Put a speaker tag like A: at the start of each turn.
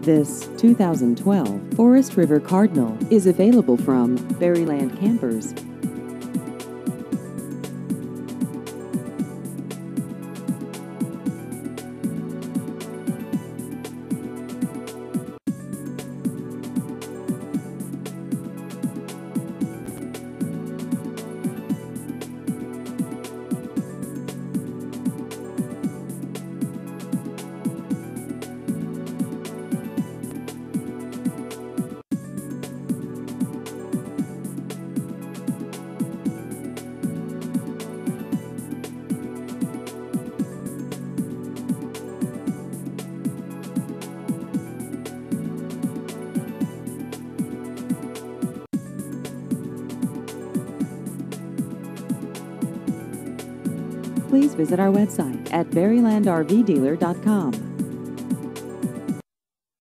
A: This 2012 Forest River Cardinal is available from Berryland Campers. Please visit our website at berrylandrvdealer.com.